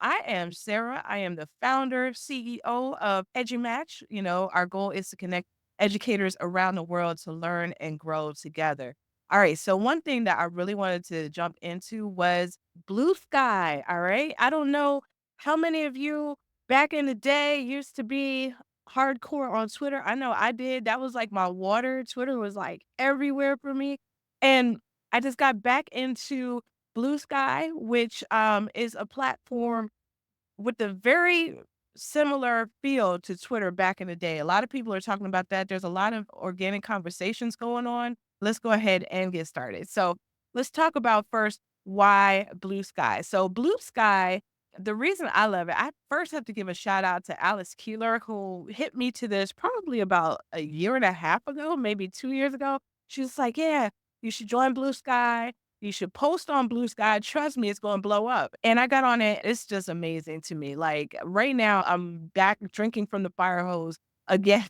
I am Sarah. I am the founder, CEO of EduMatch. Our goal is to connect educators around the world to learn and grow together. All right. So, one thing that I really wanted to jump into was Blue Sky. All right. I don't know how many of you back in the day used to be hardcore on Twitter. I know I did. That was like my water. Twitter was like everywhere for me. And I just got back into Blue Sky, which is a platform with a very similar feel to Twitter back in the day. A lot of people are talking about that. There's a lot of organic conversations going on. Let's go ahead and get started. So let's talk about first why Blue Sky. So Blue Sky, the reason I love it, I first have to give a shout out to Alice Keeler, who hit me to this probably about a year and a half ago, maybe 2 years ago. She was like, yeah, you should join Blue Sky. You should post on Blue Sky. Trust me, it's gonna blow up. And I got on it. It's just amazing to me. Like right now, I'm back drinking from the fire hose again.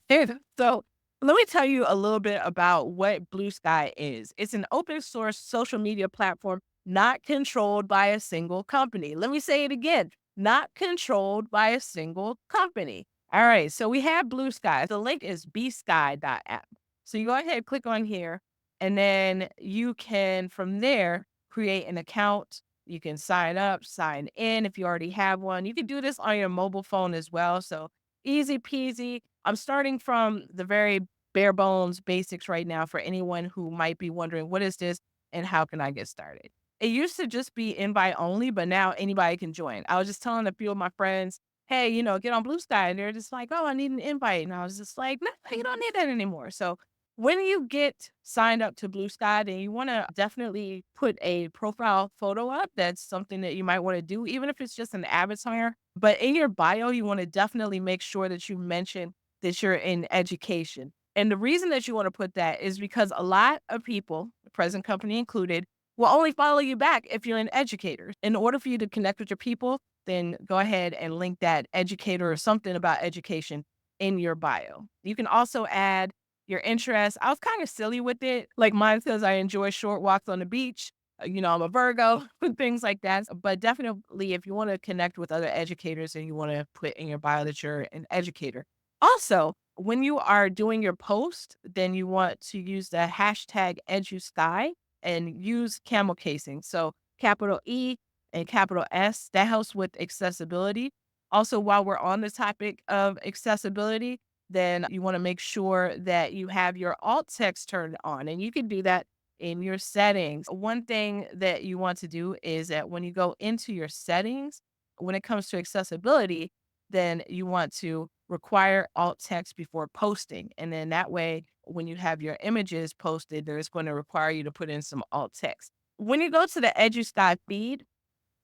So let me tell you a little bit about what Blue Sky is. It's an open source social media platform not controlled by a single company. Let me say it again, not controlled by a single company. All right, so we have Blue Sky. The link is bsky.app. So you go ahead, click on here, and then you can, from there, create an account. You can sign up, sign in if you already have one. You can do this on your mobile phone as well. So easy peasy. I'm starting from the very bare bones basics right now for anyone who might be wondering, what is this and how can I get started? It used to just be invite only, but now anybody can join. I was just telling a few of my friends, hey, get on Blue Sky. And they're just like, oh, I need an invite. And I was just like, no, you don't need that anymore. So when you get signed up to Blue Sky, then you want to definitely put a profile photo up. That's something that you might want to do, even if it's just an avatar. But in your bio, you want to definitely make sure that you mention that you're in education. And the reason that you want to put that is because a lot of people, the present company included, will only follow you back if you're an educator. In order for you to connect with your people, then go ahead and link that educator or something about education in your bio. You can also add your interests. I was kind of silly with it. Like mine says, I enjoy short walks on the beach. I'm a Virgo and things like that. But definitely, if you want to connect with other educators and you want to put in your bio that you're an educator. Also, when you are doing your post, then you want to use the hashtag EduSky and use camel casing. So capital E and capital S, that helps with accessibility. Also, while we're on the topic of accessibility, then you want to make sure that you have your alt text turned on. And you can do that in your settings. One thing that you want to do is that when you go into your settings, when it comes to accessibility, then you want to require alt text before posting. And then that way, when you have your images posted, there's going to require you to put in some alt text. When you go to the EduSky feed,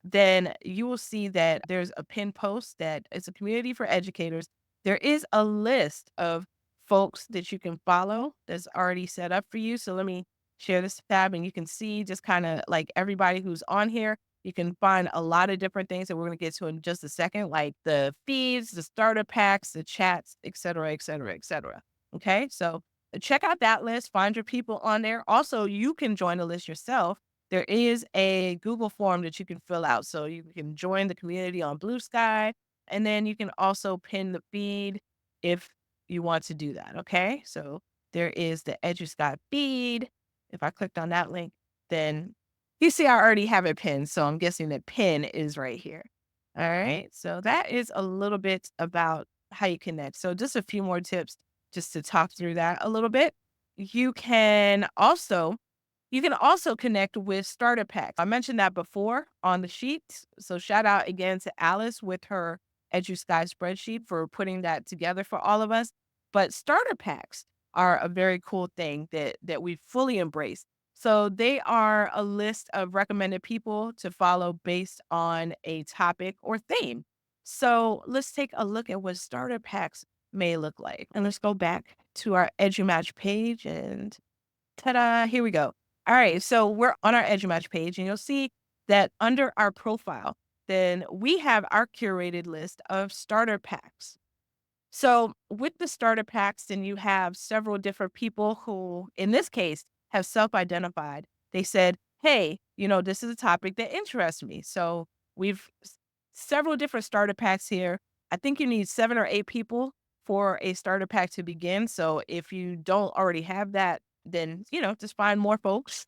then you will see that there's a pinned post that it's a community for educators. There is a list of folks that you can follow that's already set up for you. So let me share this tab and you can see just kind of like everybody who's on here. You can find a lot of different things that we're going to get to in just a second, like the feeds, the starter packs, the chats, et cetera, et cetera, et cetera. Okay. So check out that list, find your people on there. Also, you can join the list yourself. There is a Google form that you can fill out. So you can join the community on Blue Sky, and then you can also pin the feed if you want to do that. Okay. So there is the EduSky feed. If I clicked on that link, then you see I already have it pinned. So I'm guessing that pin is right here. All right. So that is a little bit about how you connect. So just a few more tips just to talk through that a little bit. You can also you can also connect with starter packs. I mentioned that before on the sheet. So shout out again to Alice with her EduSky spreadsheet for putting that together for all of us. But starter packs are a very cool thing that we fully embrace. So they are a list of recommended people to follow based on a topic or theme. So let's take a look at what starter packs may look like. And let's go back to our EduMatch page and ta-da, here we go. All right, so we're on our EduMatch page, and you'll see that under our profile, then we have our curated list of starter packs. So with the starter packs, then you have several different people who, in this case, have self-identified. They said, hey, this is a topic that interests me. So we've several different starter packs here. I think you need 7 or 8 people for a starter pack to begin. So if you don't already have that, then, just find more folks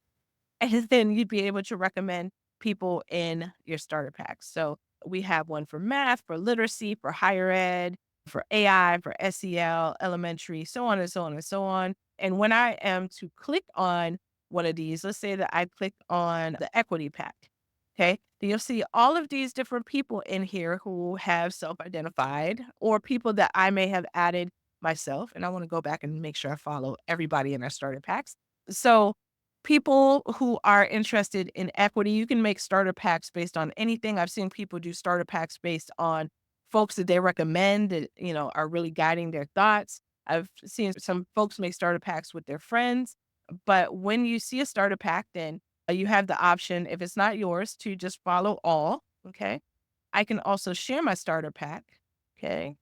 and then you'd be able to recommend people in your starter packs. So we have one for math, for literacy, for higher ed, for AI, for SEL, elementary, so on and so on and so on. And when I am to click on one of these, let's say that I click on the equity pack. Okay. Then you'll see all of these different people in here who have self identified or people that I may have added myself. And I want to go back and make sure I follow everybody in our starter packs. So people who are interested in equity, you can make starter packs based on anything. I've seen people do starter packs based on folks that they recommend that, are really guiding their thoughts. I've seen some folks make starter packs with their friends. But when you see a starter pack, then you have the option, if it's not yours, to just follow all. Okay. I can also share my starter pack. Okay.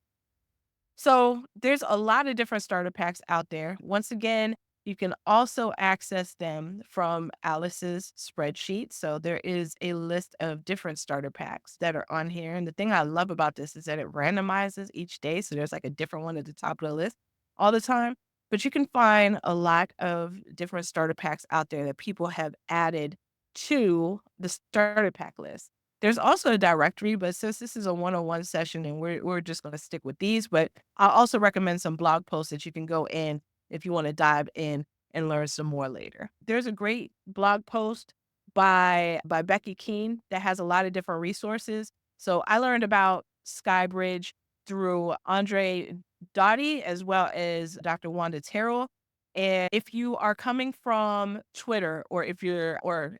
So there's a lot of different starter packs out there. Once again, you can also access them from Alice's spreadsheet. So there is a list of different starter packs that are on here. And the thing I love about this is that it randomizes each day. So there's like a different one at the top of the list all the time. But you can find a lot of different starter packs out there that people have added to the starter pack list. There's also a directory, but since this is a one-on-one session and we're just going to stick with these, but I'll also recommend some blog posts that you can go in if you want to dive in and learn some more later. There's a great blog post by Becky Keene that has a lot of different resources. So I learned about Skybridge through Andre Dottie as well as Dr. Wanda Terrell. And if you are coming from Twitter or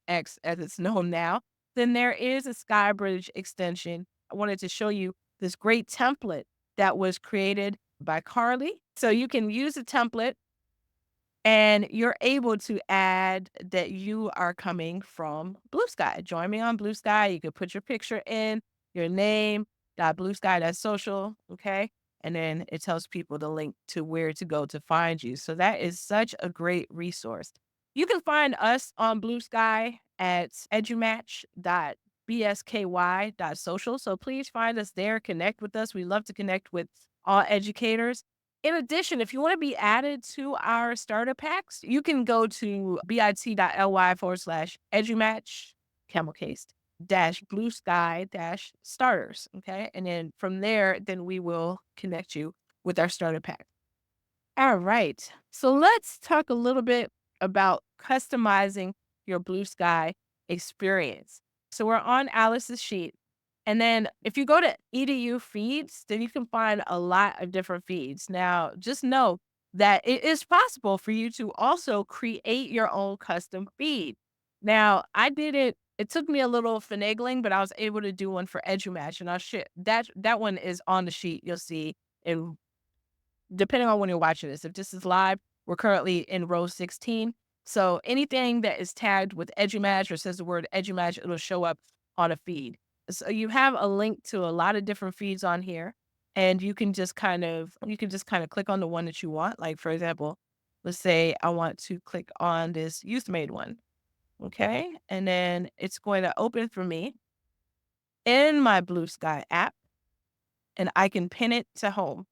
X as it's known now, then there is a Skybridge extension. I wanted to show you this great template that was created by Carly. So you can use a template and you're able to add that you are coming from BlueSky. Join me on BlueSky. You could put your picture in, your name, .bluesky.social, okay? And then it tells people the link to where to go to find you. So that is such a great resource. You can find us on BlueSky at edumatch.bsky.social. So please find us there, connect with us. We love to connect with all educators. In addition, if you want to be added to our starter packs, you can go to bit.ly/edumatch, camel case, -bluesky -starters. Okay. And then from there, then we will connect you with our starter pack. All right. So let's talk a little bit about customizing your BlueSky experience. So we're on Alice's sheet. And then if you go to EDU feeds, then you can find a lot of different feeds. Now, just know that it is possible for you to also create your own custom feed. Now, I did it. It took me a little finagling, but I was able to do one for EduMatch, and I'll share that one is on the sheet. You'll see in depending on when you're watching this. If this is live, we're currently in row 16. So anything that is tagged with EduMatch or says the word EduMatch, it'll show up on a feed. So you have a link to a lot of different feeds on here, and you can just kind of click on the one that you want. Like for example, let's say I want to click on this youth made one. Okay. And then it's going to open for me in my Blue Sky app, and I can pin it to home.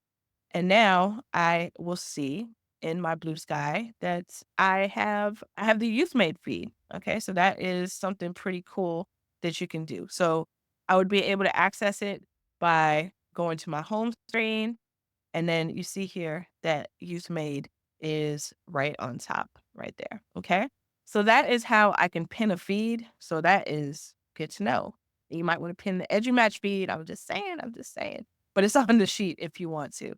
And now I will see in my BlueSky that I have the youth made feed. Okay, so that is something pretty cool that you can do. So I would be able to access it by going to my home screen, and then you see here that youth made is right on top, right there. Okay, so that is how I can pin a feed. So that is good to know. You might want to pin the EduMatch feed. I'm just saying, but it's on the sheet if you want to.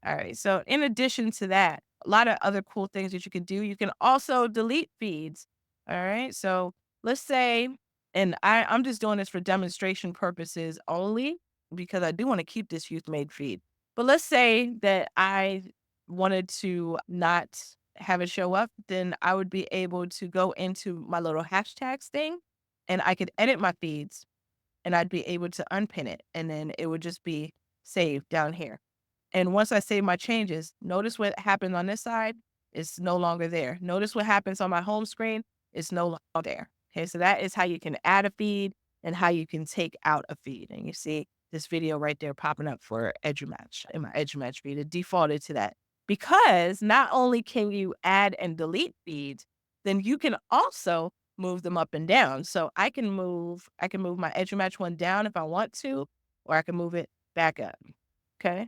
All right. So in addition to that, a lot of other cool things that you can do. You can also delete feeds. All right. So let's say, and I'm just doing this for demonstration purposes only because I do want to keep this youth made feed. But let's say that I wanted to not have it show up, then I would be able to go into my little hashtags thing and I could edit my feeds and I'd be able to unpin it and then it would just be saved down here. And once I save my changes, notice what happened on this side. It's no longer there. Notice what happens on my home screen. It's no longer there. Okay, so that is how you can add a feed. and how you can take out a feed. And you see this video right there popping up for EduMatch in my EduMatch feed. It defaulted to that because not only can you add and delete feeds, then you can also move them up and down. So I can move my EduMatch one down if I want to, or I can move it back up. Okay.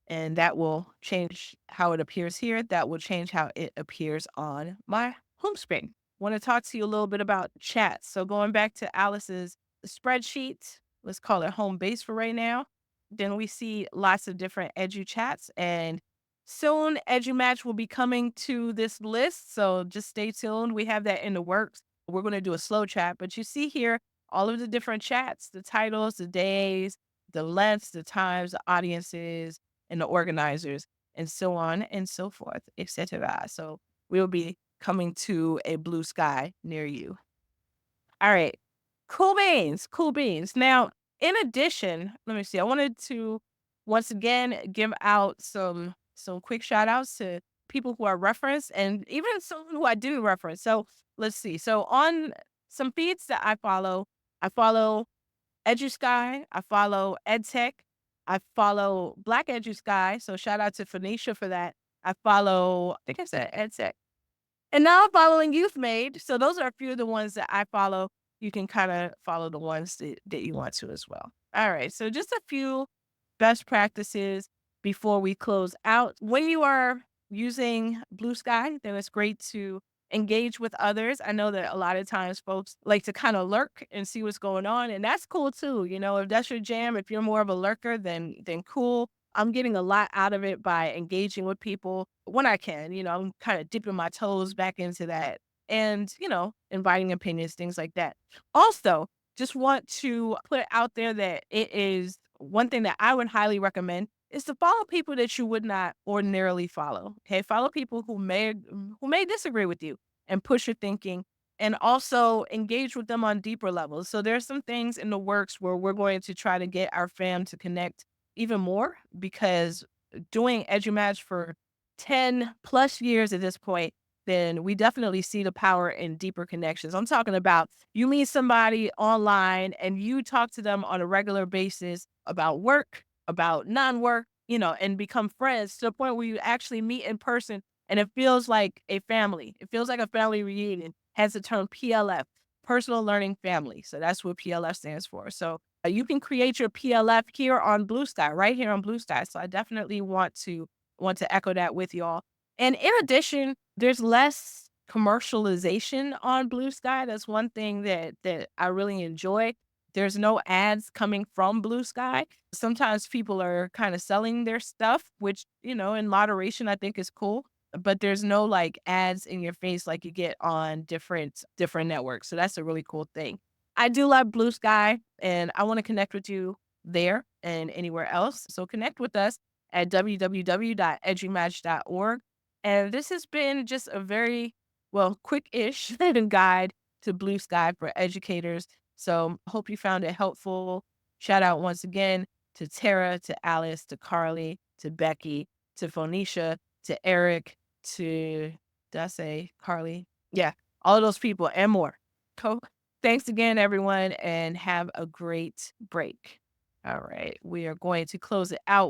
And that will change how it appears here. That will change how it appears on my home screen. Want to talk to you a little bit about chat. So going back to Alice's spreadsheet, let's call it home base for right now. Then we see lots of different edu chats, and soon EduMatch will be coming to this list. So just stay tuned. We have that in the works. We're going to do a slow chat, but you see here all of the different chats, the titles, the days, the lengths, the times, the audiences, and the organizers, and so on and so forth, etc. So we'll be coming to a blue sky near you. All right. Cool beans. Cool beans. Now, in addition, let me see. I wanted to once again give out some quick shout outs to people who are referenced and even some who I didn't reference. So let's see. So on some feeds that I follow EduSky, I follow EdTech, I follow Black EduSky, so shout out to Phoenicia for that. I follow, I think I said EdTech. And now I'm following Youth Made, so those are a few of the ones that I follow. You can kinda follow the ones that you want to as well. Alright, so just a few best practices before we close out. When you are using BlueSky, then it's great to engage with others. I know that a lot of times folks like to kinda lurk and see what's going on, and that's cool too, if that's your jam, if you're more of a lurker, then cool. I'm getting a lot out of it by engaging with people when I can. I'm kinda dipping my toes back into that and, inviting opinions, things like that. Also, just want to put out there that it is one thing that I would highly recommend is to follow people that you would not ordinarily follow. Okay, follow people who may disagree with you and push your thinking, and also engage with them on deeper levels. So there's some things in the works where we're going to try to get our fam to connect even more, because doing EduMatch for 10 plus years at this point, then we definitely see the power in deeper connections. I'm talking about you meet somebody online and you talk to them on a regular basis about work, about non-work, and become friends to the point where you actually meet in person and it feels like a family. It feels like a family reunion. Has the term PLF, personal learning family. So that's what PLF stands for. So you can create your PLF here on BlueSky, right here on BlueSky. So I definitely want to echo that with y'all. And in addition, there's less commercialization on BlueSky. That's one thing that I really enjoy. There's no ads coming from BlueSky. Sometimes people are kind of selling their stuff, which, in moderation I think is cool. But there's no like ads in your face like you get on different networks. So that's a really cool thing. I do love BlueSky, and I want to connect with you there and anywhere else. So connect with us at www.edumatch.org. And this has been just a very, well, quick-ish guide to BlueSky for educators. So hope you found it helpful. Shout out once again to Tara, to Alice, to Carly, to Becky, to Phoenicia, to Eric, to, did I say Carly? Yeah, all of those people and more. Cool. Thanks again, everyone, and have a great break. All right, we are going to close it out.